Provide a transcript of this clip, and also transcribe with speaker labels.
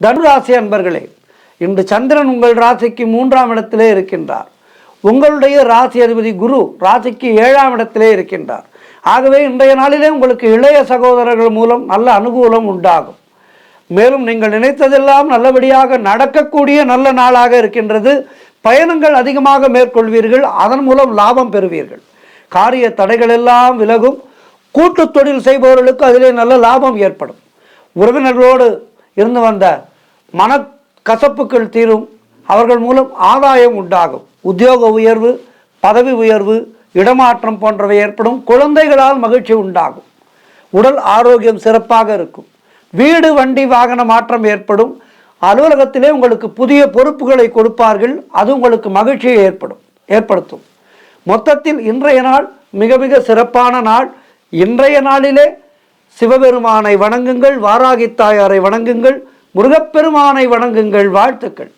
Speaker 1: தனுராசி அன்பர்களே, இன்று சந்திரன் உங்கள் ராசிக்கு 3ஆம் இடத்திலே இருக்கின்றார். உங்களுடைய ராசி அதிபதி குரு ராசிக்கு 7ஆம் இடத்திலே இருக்கின்றார். ஆகவே இன்றைய நாளிலே உங்களுக்கு இளைய சகோதரர்கள் மூலம் நல்ல அனுகூலம் உண்டாகும். மேலும் நீங்கள் நினைத்ததெல்லாம் நல்லபடியாக நடக்கக்கூடிய நல்ல நாளாக இருக்கின்றது. பயணங்கள் அதிகமாக மேற்கொள்வீர்கள், அதன் மூலம் லாபம் பெறுவீர்கள். காரிய தடைகள் எல்லாம் விலகும். கூட்டு தொழில் செய்பவர்களுக்கு அதிலே நல்ல லாபம் ஏற்படும். உறவினர்களோடு இருந்து வந்த மனக்கசப்புகள் தீரும். அவர்கள் மூலம் ஆதாயம் உண்டாகும். உத்தியோக உயர்வு, பதவி உயர்வு, இடமாற்றம் போன்றவை ஏற்படும். குழந்தைகளால் மகிழ்ச்சி உண்டாகும். உடல் ஆரோக்கியம் சிறப்பாக இருக்கும். வீடு, வண்டி, வாகன மாற்றம் ஏற்படும். அலுவலகத்திலே உங்களுக்கு புதிய பொறுப்புகளை கொடுப்பார்கள். அது உங்களுக்கு மகிழ்ச்சியை ஏற்படுத்தும். மொத்தத்தில் இன்றைய நாள் மிக மிக சிறப்பான நாள். இன்றைய நாளிலே சிவபெருமானை வணங்குங்கள், வாராகி தாயாரை வணங்குங்கள், முருகப்பெருமானை வணங்குங்கள். வாழ்த்துக்கள்.